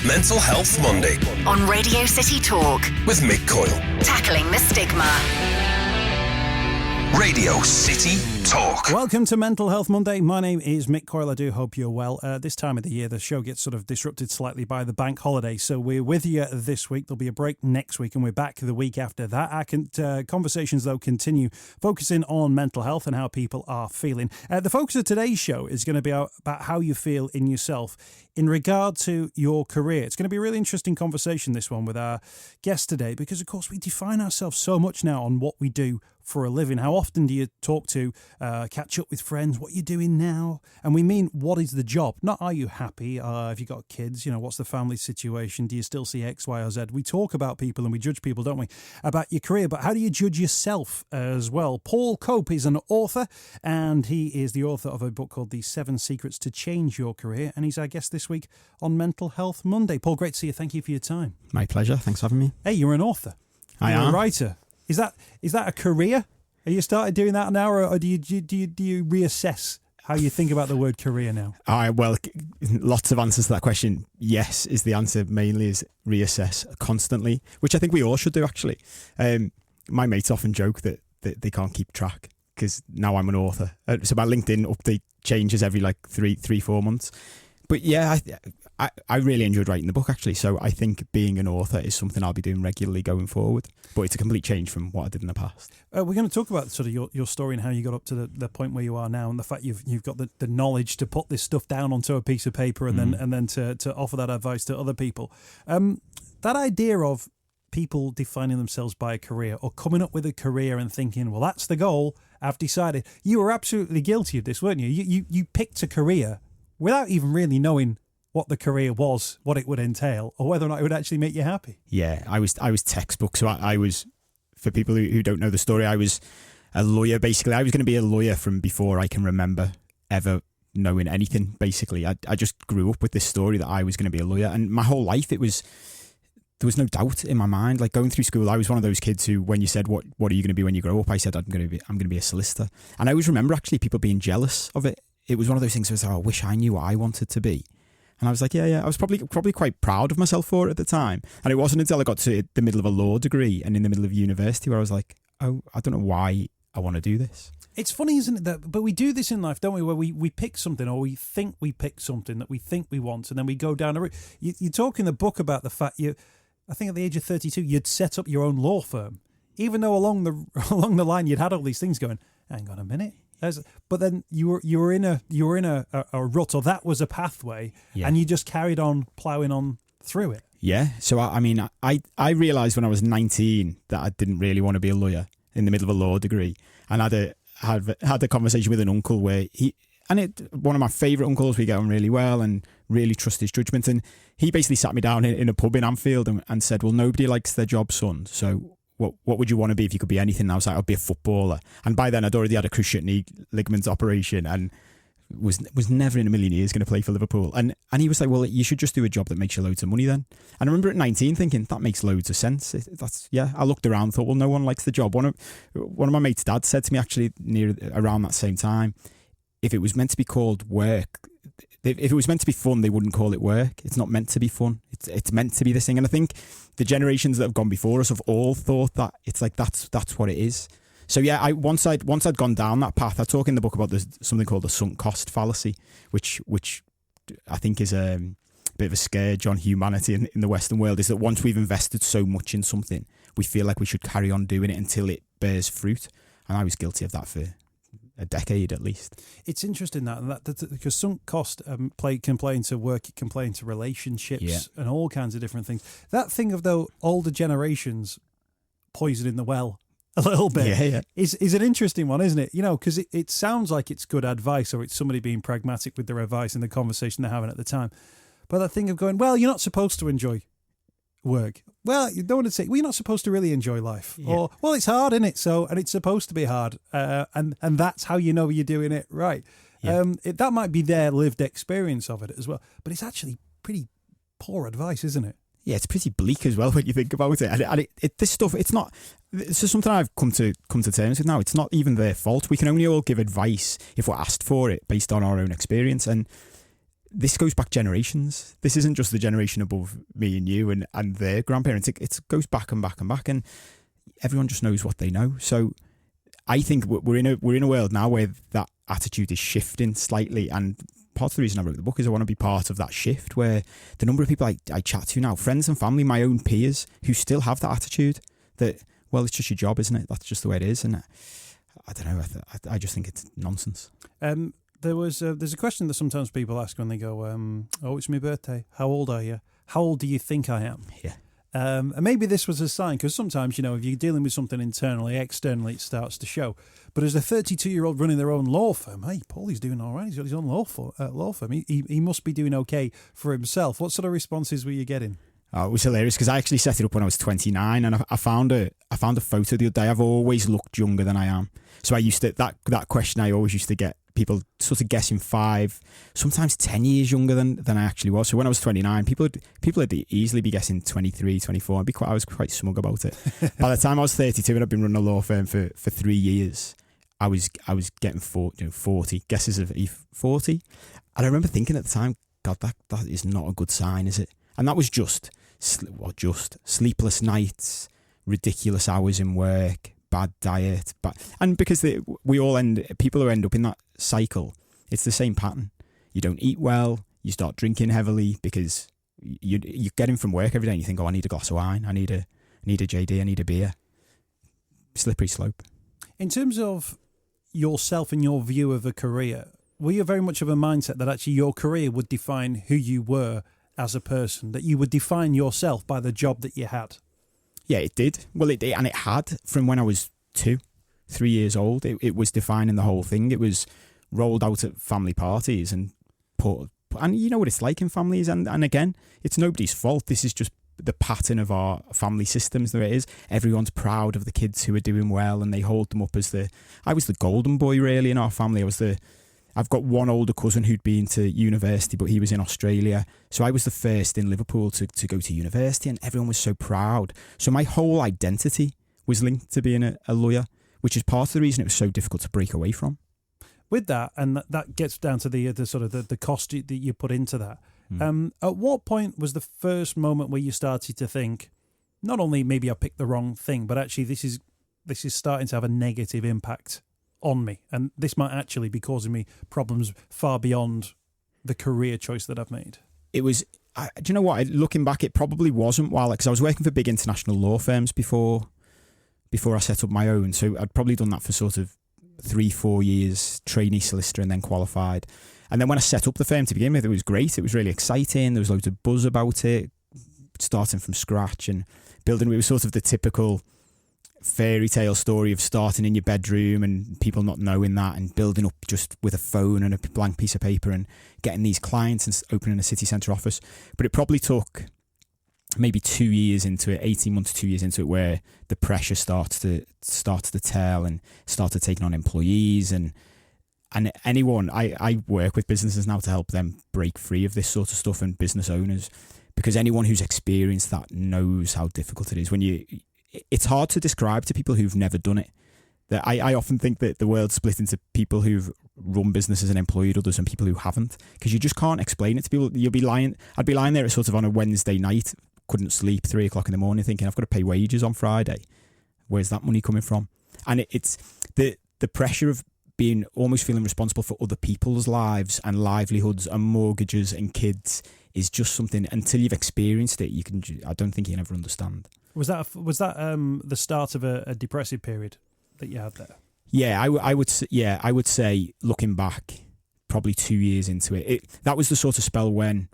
Mental Health Monday on Radio City Talk with Mick Coyle. Tackling the stigma. Radio City Talk. Welcome to Mental Health Monday. My name is Mick Coyle. I do hope you're well. This time of the year, the show gets sort of disrupted slightly by the bank holiday. So we're with you this week. There'll be a break next week and we're back the week after that. Our conversations, though, continue focusing on mental health and how people are feeling. The focus of today's show is going to be about how you feel in yourself in regard to your career. It's going to be a really interesting conversation, this one, with our guest today, because, of course, we define ourselves so much now on what we do for a living. How often do you talk to, catch up with friends, what you're doing now? And we mean, what is the job? Not, are you happy? Have you got kids? You know, what's the family situation? Do you still see X, Y, or Z? We talk about people and we judge people, don't we, about your career, but how do you judge yourself as well? Paul Cope is an author, and he is the author of a book called The 7 Secrets to Change Your Career, and he's our guest this week on Mental Health Monday. Paul, great to see you. Thank you for your time. My pleasure. Thanks for having me. Hey, you're an author. I You're am. a writer. Is that a career? Have you started doing that now, or do you reassess how you think about the word career now? Well, lots of answers to that question. Yes is the answer. Mainly is reassess constantly, which I think we all should do, actually. My mates often joke that they can't keep track because now I'm an author. So my LinkedIn update changes every like 3-4 months. But yeah, I really enjoyed writing the book, actually. So I think being an author is something I'll be doing regularly going forward. But it's a complete change from what I did in the past. We're going to talk about sort of your story and how you got up to the point where you are now, and the fact you've got the knowledge to put this stuff down onto a piece of paper and then to offer that advice to other people. That idea of people defining themselves by a career or coming up with a career and thinking, well, that's the goal, I've decided. You were absolutely guilty of this, weren't you? You picked a career without even really knowing what the career was, what it would entail, or whether or not it would actually make you happy. Yeah, I was textbook. So I was, for people who don't know the story, I was a lawyer, basically. I was going to be a lawyer from before I can remember ever knowing anything, basically. I just grew up with this story that I was going to be a lawyer. And my whole life, there was no doubt in my mind. Like going through school, I was one of those kids who, when you said, what are you going to be when you grow up? I said, I'm going to be a solicitor. And I always remember actually people being jealous of it. It was one of those things where I was like, I wish I knew what I wanted to be. And I was like, yeah. I was probably quite proud of myself for it at the time. And it wasn't until I got to the middle of a law degree and in the middle of university where I was like, oh, I don't know why I want to do this. It's funny, isn't it? But we do this in life, don't we? Where we pick something, or we think we pick something that we think we want, and then we go down a route. You talk in the book about the fact I think at the age of 32, you'd set up your own law firm, even though along the line you'd had all these things going. Hang on a minute. But then you were in a rut, or that was a pathway, and you just carried on ploughing on through it. Yeah. So I realised when I was 19 that I didn't really want to be a lawyer in the middle of a law degree, and I had a conversation with an uncle where one of my favourite uncles, we get on really well and really trust his judgment, and he basically sat me down in a pub in Anfield and said, well, nobody likes their job, son, so what would you want to be if you could be anything? And I was like, I'd be a footballer. And by then I'd already had a cruciate knee ligament operation and was never in a million years going to play for Liverpool. And he was like, well, you should just do a job that makes you loads of money then. And I remember at 19 thinking, that makes loads of sense. I looked around and thought, well, no one likes the job. One of my mates' dad said to me actually around that same time, if it was meant to be called work, if it was meant to be fun, they wouldn't call it work. It's not meant to be fun. It's meant to be this thing. And I think the generations that have gone before us have all thought that it's like that's what it is. So yeah, once I'd gone down that path, I talk in the book about something called the sunk cost fallacy, which I think is a bit of a scourge on humanity in the Western world. Is that once we've invested so much in something, we feel like we should carry on doing it until it bears fruit. And I was guilty of that for a decade at least. It's interesting that because sunk cost can play into work, it can play into relationships and all kinds of different things. That thing of though older generations poisoning the well a little bit is an interesting one, isn't it? You know, because it sounds like it's good advice, or it's somebody being pragmatic with their advice in the conversation they're having at the time. But that thing of going, well, you're not supposed to enjoy work. Well, you don't want to say, well, you're not supposed to really enjoy life. Yeah. Or, well, it's hard, isn't it? So, and it's supposed to be hard. And that's how you know you're doing it right. Yeah. That might be their lived experience of it as well. But it's actually pretty poor advice, isn't it? Yeah, it's pretty bleak as well when you think about it. And this stuff, it's not. This is something I've come to terms with now. It's not even their fault. We can only all give advice if we're asked for it based on our own experience. And this goes back generations. This isn't just the generation above me and you and their grandparents. It goes back and back and back, and everyone just knows what they know. So I think we're in a world now where that attitude is shifting slightly, and part of the reason I wrote the book is I want to be part of that shift, where the number of people I chat to now, friends and family, my own peers, who still have that attitude that, well, it's just your job, isn't it? That's just the way it is. And I don't know. I just think it's nonsense. There's a question that sometimes people ask when they go, oh, it's my birthday. How old are you? How old do you think I am? Yeah. And maybe this was a sign, because sometimes, if you're dealing with something internally, externally, it starts to show. But as a 32-year-old running their own law firm, hey, Paulie's doing all right. He's got his own law firm. He must be doing okay for himself. What sort of responses were you getting? Oh, it was hilarious because I actually set it up when I was 29, and I found a photo the other day. I've always looked younger than I am. So I used to, that question I always used to get people sort of guessing 5, sometimes 10 years younger than I actually was. So when I was 29, people would easily be guessing 23, 24. I was quite smug about it. By the time I was 32 and I'd been running a law firm for 3 years, I was getting 40 guesses of 40. And I remember thinking at the time, God, that is not a good sign, is it? And that was just sleepless nights, ridiculous hours in work, bad diet, and because people who end up in that cycle, it's the same pattern. You don't eat well, you start drinking heavily because you get in from work every day and you think, oh, I need a glass of wine, I need a JD, I need a beer. Slippery slope. In terms of yourself and your view of a career, were you very much of a mindset that actually your career would define who you were as a person, that you would define yourself by the job that you had? Yeah, it did. Well, it did, and it had from when I was 2, 3 years old. It was defining the whole thing. It was rolled out at family parties and and you know what it's like in families. And again, it's nobody's fault. This is just the pattern of our family systems. There it is. Everyone's proud of the kids who are doing well, and they hold them up as I was the golden boy really in our family. I've got one older cousin who'd been to university, but he was in Australia. So I was the first in Liverpool to go to university, and everyone was so proud. So my whole identity was linked to being a lawyer, which is part of the reason it was so difficult to break away from. With that, and that gets down to the sort of the cost that you put into that. At what point was the first moment where you started to think, not only maybe I picked the wrong thing, but actually this is starting to have a negative impact on me, and this might actually be causing me problems far beyond the career choice that I've made? It was, do you know what? Looking back, it probably wasn't because I was working for big international law firms before I set up my own. So I'd probably done that for sort of 3-4 years, trainee solicitor, and then qualified. And then when I set up the firm to begin with, it was great. It was really exciting. There was loads of buzz about it, starting from scratch and building. It was sort of the typical fairy tale story of starting in your bedroom and people not knowing that, and building up just with a phone and a blank piece of paper and getting these clients and opening a city centre office. But it probably took maybe 2 years into it, 18 months, 2 years into it, where the pressure starts to tell and started taking on employees and anyone. I work with businesses now to help them break free of this sort of stuff, and business owners, because anyone who's experienced that knows how difficult it is. It's hard to describe to people who've never done it. That I often think that the world's split into people who've run businesses and employed others and people who haven't, because you just can't explain it to people. I'd be lying there sort of on a Wednesday night, couldn't sleep, 3 o'clock in the morning, thinking I've got to pay wages on Friday. Where's that money coming from? And it's the pressure of almost feeling responsible for other people's lives and livelihoods and mortgages and kids is just something, until you've experienced it, I don't think you can ever understand. Was that the start of a depressive period that you had there? Yeah, I would say looking back, probably 2 years into it, that was the sort of spell when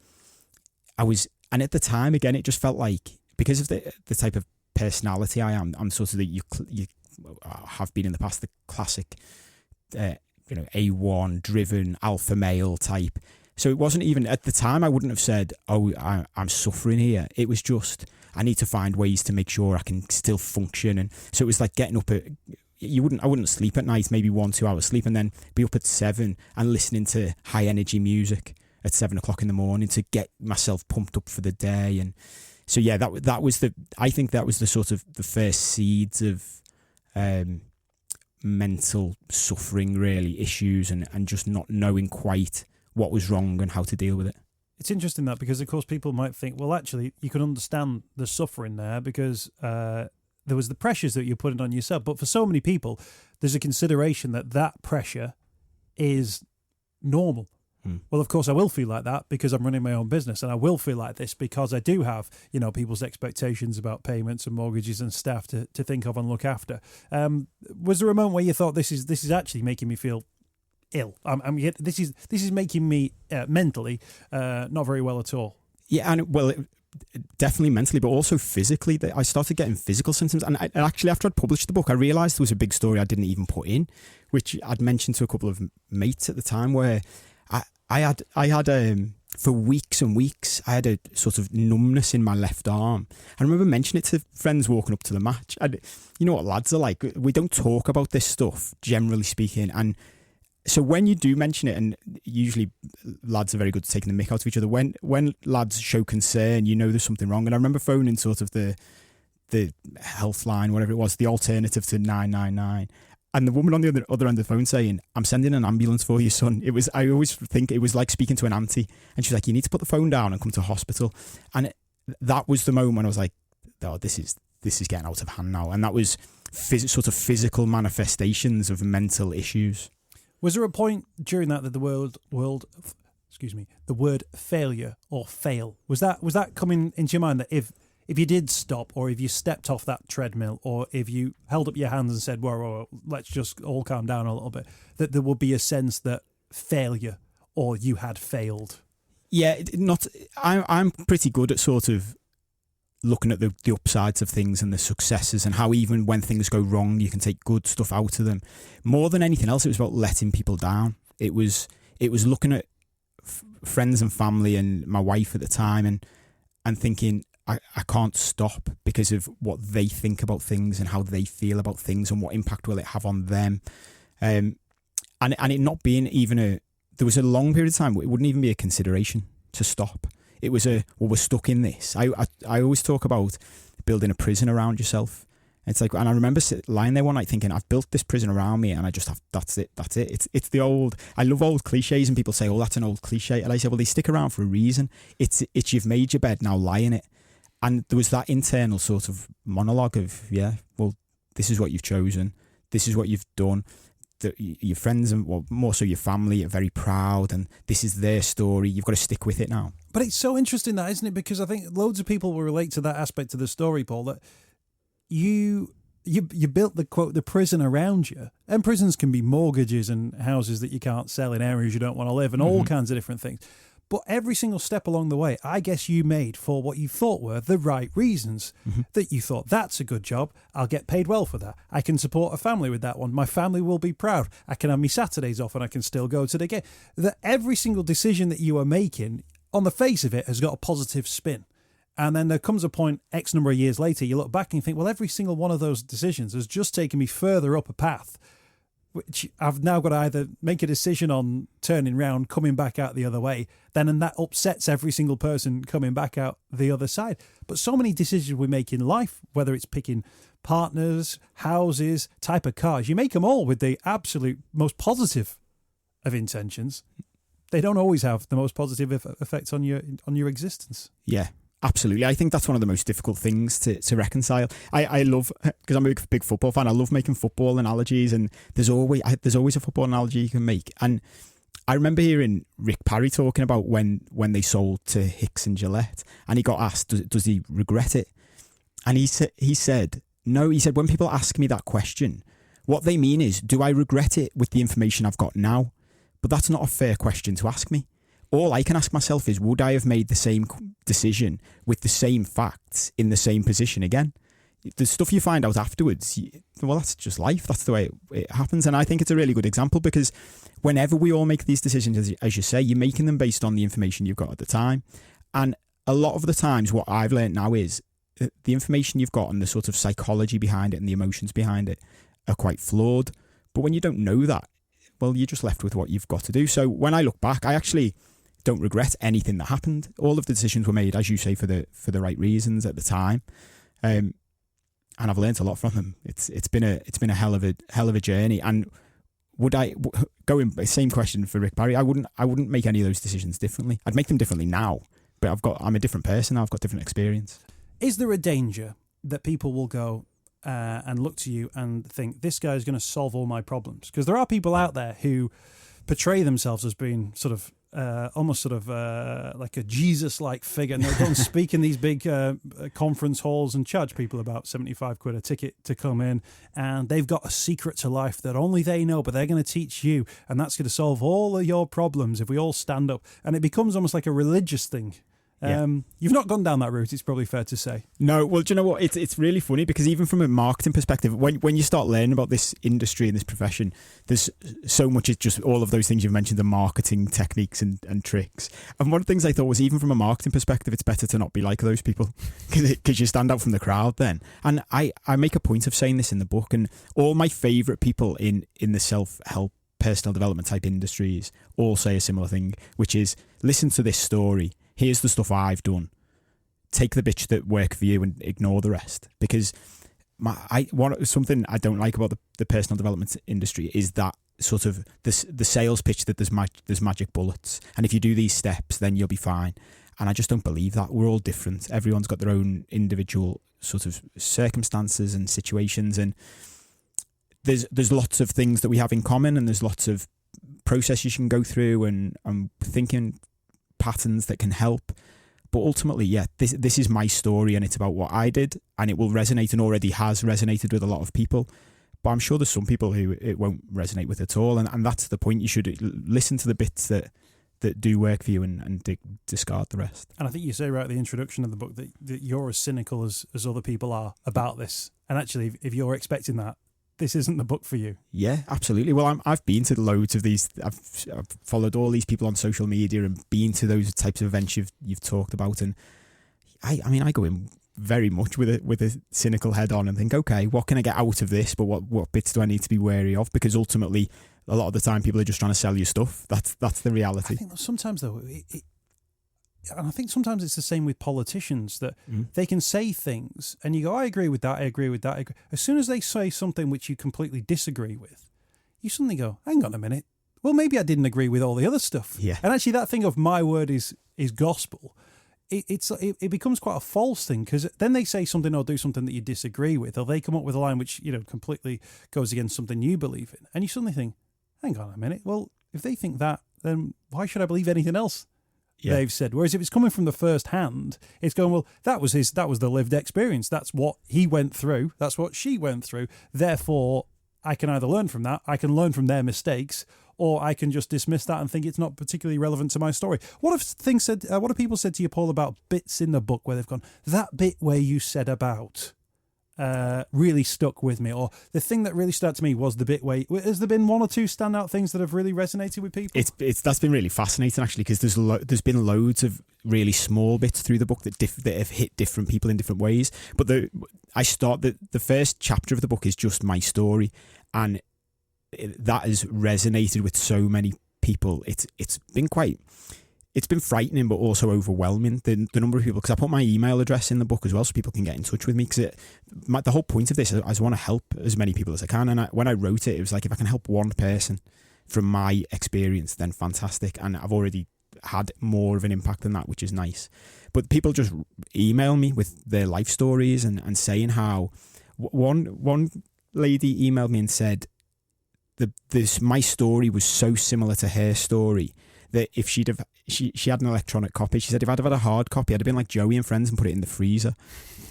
I was, and at the time, again, it just felt like, because of the type of personality I am, I'm sort of you have been in the past, the classic, A1 driven alpha male type. So it wasn't even, at the time, I wouldn't have said, oh, I'm suffering here. It was just, I need to find ways to make sure I can still function. And so it was like getting up I wouldn't sleep at night, maybe 1-2 hours sleep, and then be up at 7 and listening to high energy music at 7 o'clock in the morning to get myself pumped up for the day. And so, yeah, I think that was the sort of the first seeds of mental suffering, really, issues, and just not knowing quite what was wrong and how to deal with it. It's interesting that because, of course, people might think, well, actually, you can understand the suffering there because there was the pressures that you're putting on yourself. But for so many people, there's a consideration that pressure is normal. Well, of course, I will feel like that because I'm running my own business, and I will feel like this because I do have, people's expectations about payments and mortgages and staff to think of and look after. Was there a moment where you thought this is actually making me feel ill? This is making me mentally not very well at all. Yeah, and definitely mentally, but also physically. I started getting physical symptoms, and actually, after I'd published the book, I realised there was a big story I didn't even put in, which I'd mentioned to a couple of mates at the time, where I had for weeks and weeks, I had a sort of numbness in my left arm. I remember mentioning it to friends walking up to the match. And you know what lads are like? We don't talk about this stuff, generally speaking. And so when you do mention it, and usually lads are very good at taking the mick out of each other, when lads show concern, there's something wrong. And I remember phoning sort of the health line, whatever it was, the alternative to 999. And the woman on the other end of the phone saying, "I'm sending an ambulance for your son." I always think it was like speaking to an auntie. And she's like, "You need to put the phone down and come to hospital." And that was the moment when I was like, "Oh, this is getting out of hand now." And that was sort of physical manifestations of mental issues. Was there a point during that the word failure or fail, was that coming into your mind, that if you did stop, or if you stepped off that treadmill, or if you held up your hands and said, whoa, let's just all calm down a little bit, that there would be a sense that failure or you had failed? Yeah, I'm pretty good at sort of looking at the upsides of things and the successes, and how even when things go wrong, you can take good stuff out of them. More than anything else, it was about letting people down. It was looking at friends and family and my wife at the time and thinking, I can't stop because of what they think about things and how they feel about things and what impact will it have on them. And it not being even there was a long period of time where it wouldn't even be a consideration to stop. It was we're stuck in this. I always talk about building a prison around yourself. It's like, and I remember lying there one night thinking, I've built this prison around me, and I just have, that's it. It's the old, I love old cliches, and people say, oh, that's an old cliche. And I say, well, they stick around for a reason. It's you've made your bed, now lie in it. And there was that internal sort of monologue of, well, this is what you've chosen. This is what you've done. Your friends, and more so your family, are very proud, and this is their story. You've got to stick with it now. But it's so interesting that, isn't it? Because I think loads of people will relate to that aspect of the story, Paul, that you built the prison around you. And prisons can be mortgages and houses that you can't sell in areas you don't want to live, and all kinds of different things. But every single step along the way, I guess you made for what you thought were the right reasons. That you thought, that's a good job, I'll get paid well for that, I can support a family with that one, my family will be proud, I can have my Saturdays off and I can still go to the game. That every single decision that you are making, on the face of it, has got a positive spin. And then there comes a point, X number of years later, you look back and you think, well, every single one of those decisions has just taken me further up a path, which I've now got to either make a decision on turning round, coming back out the other way, and that upsets every single person coming back out the other side. But so many decisions we make in life, whether it's picking partners, houses, type of cars, you make them all with the absolute most positive of intentions. They don't always have the most positive effects on your existence. Yeah. Absolutely. I think that's one of the most difficult things to reconcile. I love, because I'm a big football fan, I love making football analogies, and there's always a football analogy you can make. And I remember hearing Rick Parry talking about when they sold to Hicks and Gillette, and he got asked, does he regret it? And he said, no, he said, when people ask me that question, what they mean is, do I regret it with the information I've got now? But that's not a fair question to ask me. All I can ask myself is, would I have made the same decision with the same facts in the same position again? The stuff you find out afterwards, well, that's just life. That's the way it happens. And I think it's a really good example, because whenever we all make these decisions, as you say, you're making them based on the information you've got at the time. And a lot of the times what I've learned now is the information you've got and the sort of psychology behind it and the emotions behind it are quite flawed. But when you don't know that, well, you're just left with what you've got to do. So when I look back, I actually don't regret anything that happened. All of the decisions were made, as you say, for the right reasons at the time, and I've learned a lot from them. It's been a hell of a journey. And same question for Rick Barry. I wouldn't make any of those decisions differently. I'd make them differently now, but I'm a different person now. I've got different experience. Is there a danger that people will go and look to you and think, this guy's going to solve all my problems? Because there are people out there who portray themselves as being sort of almost sort of like a Jesus-like figure, and they'll go and speak in these big conference halls and charge people about 75 quid a ticket to come in, and they've got a secret to life that only they know, but they're going to teach you, and that's going to solve all of your problems if we all stand up. And it becomes almost like a religious thing. You've not gone down that route, it's probably fair to say. No, well, do you know what? It's really funny because even from a marketing perspective, when you start learning about this industry and this profession, there's so much. It's just all of those things you've mentioned, the marketing techniques and tricks. And one of the things I thought was, even from a marketing perspective, it's better to not be like those people because you stand out from the crowd then. And I make a point of saying this in the book, and all my favourite people in the self-help, personal development type industries all say a similar thing, which is, listen to this story. Here's the stuff I've done. Take the bits that work for you and ignore the rest. Because something I don't like about the personal development industry is that sort of the sales pitch that there's magic bullets, and if you do these steps, then you'll be fine. And I just don't believe that. We're all different. Everyone's got their own individual sort of circumstances and situations, and there's lots of things that we have in common, and there's lots of processes you can go through, and I'm thinking patterns that can help. But ultimately, this is my story, and it's about what I did, and it will resonate, and already has resonated with a lot of people. But I'm sure there's some people who it won't resonate with at all, and that's the point. You should listen to the bits that do work for you and discard the rest. And I think you say right at the introduction of the book that you're as cynical as other people are about this. And actually, if you're expecting that, this isn't the book for you. Yeah, absolutely. Well, I've been to loads of these. I've followed all these people on social media and been to those types of events you've talked about. And I mean, I go in very much with a cynical head on and think, okay, what can I get out of this? But what bits do I need to be wary of? Because ultimately, a lot of the time, people are just trying to sell you stuff. That's the reality. I think sometimes though, and I think sometimes it's the same with politicians, that they can say things and you go, I agree with that, I agree with that. As soon as they say something which you completely disagree with, you suddenly go, hang on a minute. Well, maybe I didn't agree with all the other stuff. Yeah. And actually that thing of my word is gospel, it becomes quite a false thing, because then they say something or do something that you disagree with, or they come up with a line which, completely goes against something you believe in. And you suddenly think, hang on a minute. Well, if they think that, then why should I believe anything else they've said? Whereas if it's coming from the first hand, it's going, well, that was the lived experience. That's what he went through. That's what she went through. Therefore, I can either learn from that, I can learn from their mistakes, or I can just dismiss that and think it's not particularly relevant to my story. What have people said to you, Paul, about bits in the book where they've gone, that bit where you said about really stuck with me, or the thing that really stood out to me was the bit where, has there been one or two standout things that have really resonated with people? That's been really fascinating, actually, because there's been loads of really small bits through the book that have hit different people in different ways. But the first chapter of the book is just my story, and that has resonated with so many people. It's been frightening, but also overwhelming, the number of people, because I put my email address in the book as well so people can get in touch with me, because the whole point of this is I just want to help as many people as I can. And when I wrote it, it was like, if I can help one person from my experience, then fantastic. And I've already had more of an impact than that, which is nice. But people just email me with their life stories and saying how one lady emailed me and said my story was so similar to her story that if she had an electronic copy, she said, if I'd have had a hard copy, I'd have been like Joey and Friends and put it in the freezer,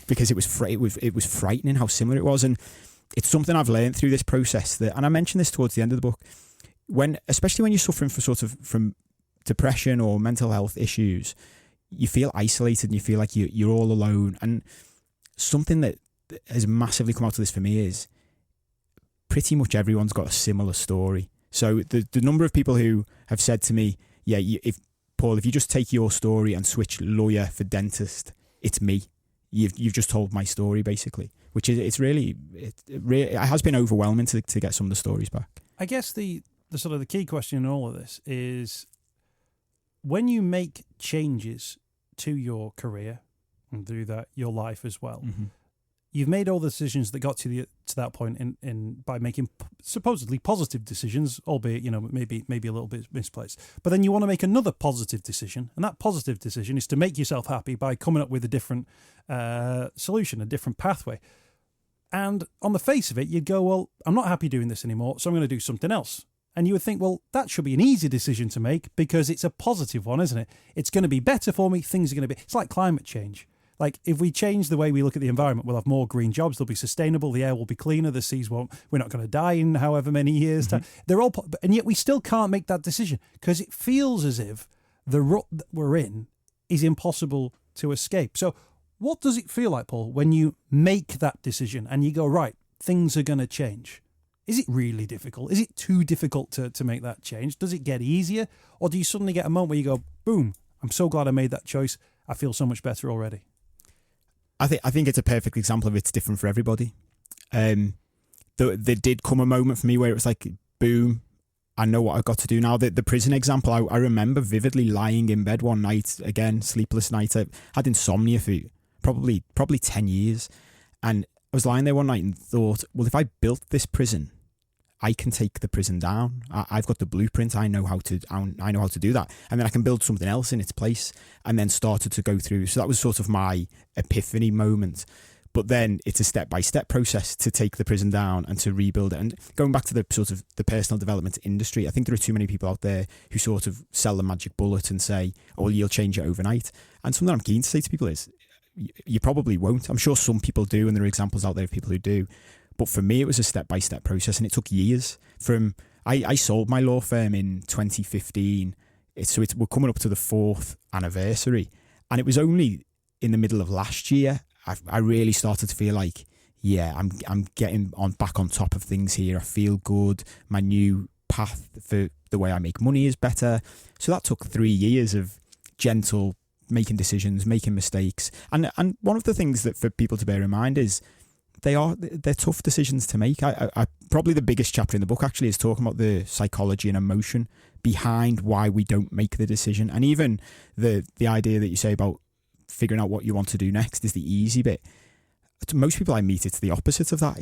because it was frightening how similar it was. And it's something I've learned through this process, and I mentioned this towards the end of the book, especially when you're suffering from depression or mental health issues, you feel isolated and you feel like you're all alone. And something that has massively come out of this for me is pretty much everyone's got a similar story. So the number of people who have said to me, if you just take your story and switch lawyer for dentist, it's me. You've just told my story, basically, which is it has been overwhelming to get some of the stories back. I guess the sort of the key question in all of this is, when you make changes to your career and through that your life as well, you've made all the decisions that got to to that point in by making supposedly positive decisions, albeit, maybe a little bit misplaced. But then you want to make another positive decision, and that positive decision is to make yourself happy by coming up with a different solution, a different pathway. And on the face of it, you'd go, well, I'm not happy doing this anymore, so I'm going to do something else. And you would think, well, that should be an easy decision to make because it's a positive one, isn't it? It's going to be better for me. Things are going to be... It's like climate change. Like, if we change the way we look at the environment, we'll have more green jobs. They'll be sustainable. The air will be cleaner. The seas won't... We're not going to die in however many years. Mm-hmm. They're all... And yet we still can't make that decision because it feels as if the rut that we're in is impossible to escape. So what does it feel like, Paul, when you make that decision and you go, right, things are going to change? Is it really difficult? Is it too difficult to make that change? Does it get easier? Or do you suddenly get a moment where you go, boom, I'm so glad I made that choice. I feel so much better already. I think it's a perfect example of it's different for everybody. There did come a moment for me where it was like, boom, I know what I've got to do now. The prison example, I remember vividly lying in bed one night, again, sleepless night. I had insomnia for probably 10 years. And I was lying there one night and thought, well, if I built this prison, I can take the prison down. I've got the blueprint. I know how to do that. And then I can build something else in its place, and then started to go through. So that was sort of my epiphany moment. But then it's a step-by-step process to take the prison down and to rebuild it. And going back to the sort of the personal development industry, I think there are too many people out there who sort of sell the magic bullet and say, oh, well, you'll change it overnight. And something I'm keen to say to people is, you probably won't. I'm sure some people do, and there are examples out there of people who do. But for me, it was a step-by-step process, and it took years. I sold my law firm in 2015, we're coming up to the 4th anniversary, and it was only in the middle of last year I really started to feel like, yeah, I'm getting back on top of things here. I feel good. My new path for the way I make money is better. So that took 3 years of gentle making decisions, making mistakes. And one of the things that for people to bear in mind is they're tough decisions to make. I probably the biggest chapter in the book actually is talking about the psychology and emotion behind why we don't make the decision. And even the idea that you say about figuring out what you want to do next is the easy bit. To most people I meet, it's the opposite of that.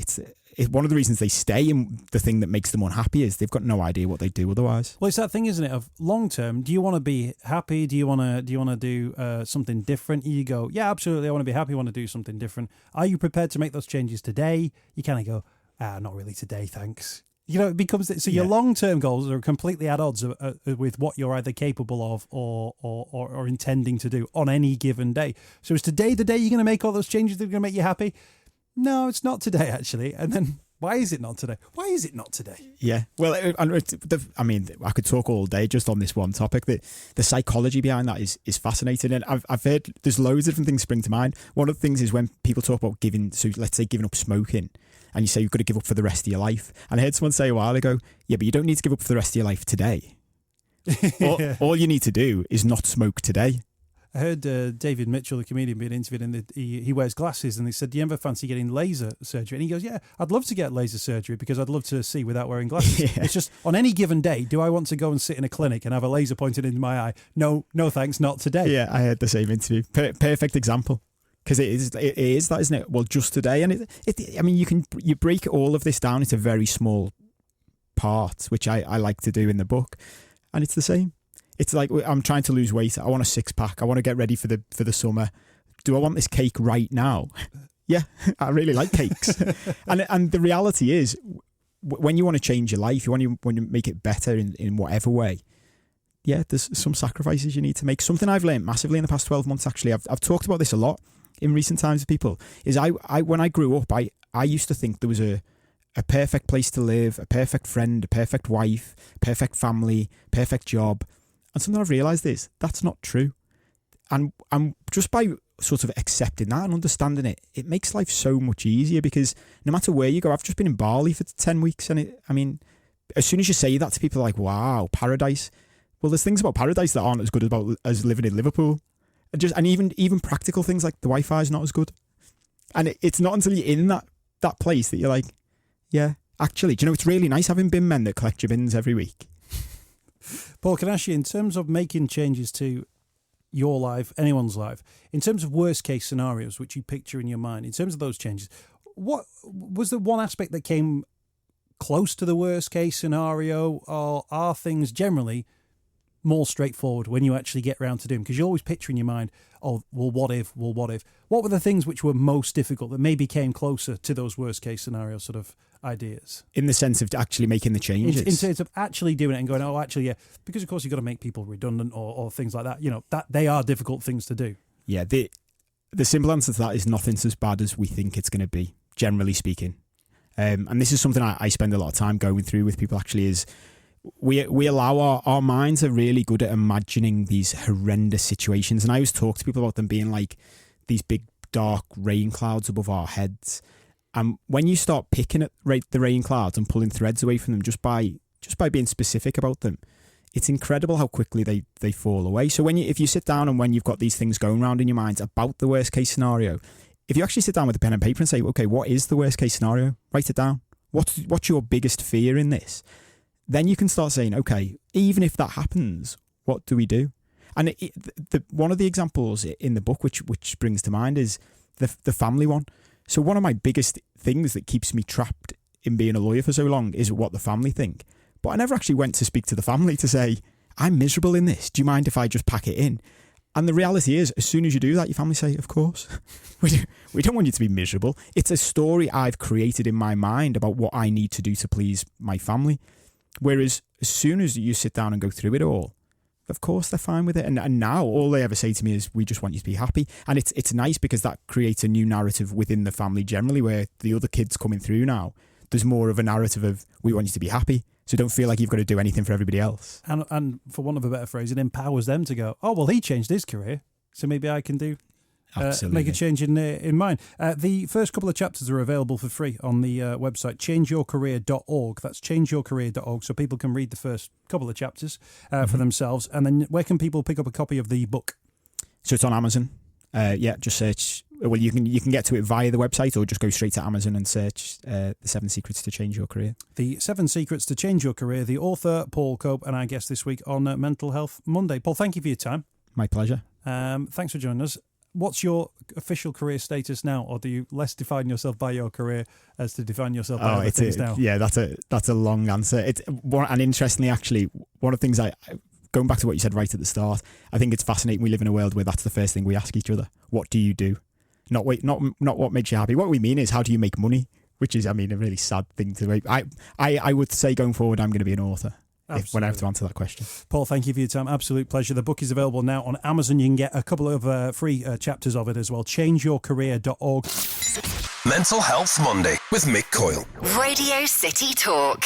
It's one of the reasons they stay, and the thing that makes them unhappy is they've got no idea what they do otherwise. Well, it's that thing, isn't it, of long term, do you want to be happy? Do you want to do something different? You go, yeah, absolutely, I want to be happy, I want to do something different. Are you prepared to make those changes today? You kind of go, not really today, thanks. It becomes so. Your long-term goals are completely at odds with what you're either capable of or intending to do on any given day. So is today the day you're going to make all those changes that are going to make you happy? No, it's not today, actually. And then why is it not today? Why is it not today? Yeah, well, I mean, I could talk all day just on this one topic. The psychology behind that is fascinating, and I've heard there's loads of different things spring to mind. One of the things is when people talk about let's say giving up smoking. And you say you've got to give up for the rest of your life. And I heard someone say a while ago, yeah, but you don't need to give up for the rest of your life today. All you need to do is not smoke today. I heard David Mitchell, the comedian, being interviewed, and he wears glasses, and they said, do you ever fancy getting laser surgery? And he goes, yeah, I'd love to get laser surgery because I'd love to see without wearing glasses. Yeah. It's just, on any given day, do I want to go and sit in a clinic and have a laser pointed into my eye? No thanks, not today. Yeah, I heard the same interview. Perfect example. Because it is that, isn't it? Well, just today, and I mean, you break all of this down into very small parts, which I like to do in the book, and it's the same. It's like I'm trying to lose weight. I want a 6-pack. I want to get ready for the summer. Do I want this cake right now? Yeah, I really like cakes. and the reality is, when you want to change your life, when you make it better in whatever way. Yeah, there's some sacrifices you need to make. Something I've learned massively in the past 12 months. Actually, I've talked about this a lot in recent times with people, is I when I grew up, I used to think there was a perfect place to live, a perfect friend, a perfect wife, perfect family, perfect job. And something I've realised is that's not true. And just by sort of accepting that and understanding it, it makes life so much easier, because no matter where you go, I've just been in Bali for 10 weeks. And as soon as you say that to people, like, wow, paradise. Well, there's things about paradise that aren't as good as living in Liverpool. And even practical things like the Wi-Fi is not as good. And it's not until you're in that place that you're like, yeah, actually, do you know, it's really nice having bin men that collect your bins every week. Paul, can I ask you, in terms of making changes to your life, anyone's life, in terms of worst case scenarios, which you picture in your mind, in terms of those changes, what was the one aspect that came close to the worst case scenario, or are things generally more straightforward when you actually get around to doing? Because you always picture in your mind, oh, well, what if? What were the things which were most difficult that maybe came closer to those worst case scenario sort of ideas? In the sense of actually making the changes? In terms of actually doing it and going, oh, actually, yeah, because of course you've got to make people redundant or things like that. That they are difficult things to do. Yeah, the simple answer to that is nothing's as bad as we think it's going to be, generally speaking. And this is something I spend a lot of time going through with people, actually, is we allow our minds are really good at imagining these horrendous situations. And I always talk to people about them being like these big dark rain clouds above our heads. And when you start picking at the rain clouds and pulling threads away from them just by being specific about them, it's incredible how quickly they fall away. So if you sit down and when you've got these things going around in your mind about the worst case scenario, if you actually sit down with a pen and paper and say, okay, what is the worst case scenario? Write it down. What's your biggest fear in this? Then you can start saying, okay, even if that happens, what do we do? And one of the examples in the book which springs to mind is the family one. So one of my biggest things that keeps me trapped in being a lawyer for so long is what the family think. But I never actually went to speak to the family to say, I'm miserable in this. Do you mind if I just pack it in? And the reality is, as soon as you do that, your family say, of course. We don't want you to be miserable. It's a story I've created in my mind about what I need to do to please my family. Whereas as soon as you sit down and go through it all, of course they're fine with it. And now all they ever say to me is, we just want you to be happy. And it's nice because that creates a new narrative within the family generally, where the other kids coming through now, there's more of a narrative of, we want you to be happy. So don't feel like you've got to do anything for everybody else. And for want of a better phrase, it empowers them to go, oh, well, he changed his career, so maybe I can do make a change in mine. The first couple of chapters are available for free on the website, changeyourcareer.org. That's changeyourcareer.org, so people can read the first couple of chapters for themselves. And then where can people pick up a copy of the book? So it's on Amazon. Just search. Well, you can get to it via the website, or just go straight to Amazon and search The 7 Secrets to Change Your Career. The 7 Secrets to Change Your Career, the author, Paul Cope, and our guest this week on Mental Health Monday. Paul, thank you for your time. My pleasure. Thanks for joining us. What's your official career status now, or do you less define yourself by your career as to define yourself by other things now? Yeah, that's a long answer. And interestingly, actually, one of the things going back to what you said right at the start, I think it's fascinating. We live in a world where that's the first thing we ask each other. What do you do? Not what makes you happy. What we mean is, how do you make money? Which is, a really sad thing to make. I would say going forward, I'm going to be an author. When I have to answer that question. Paul, thank you for your time. Absolute pleasure. The book is available now on Amazon. You can get a couple of free chapters of it as well. changeyourcareer.org. Mental Health Monday with Mick Coyle. Radio City Talk.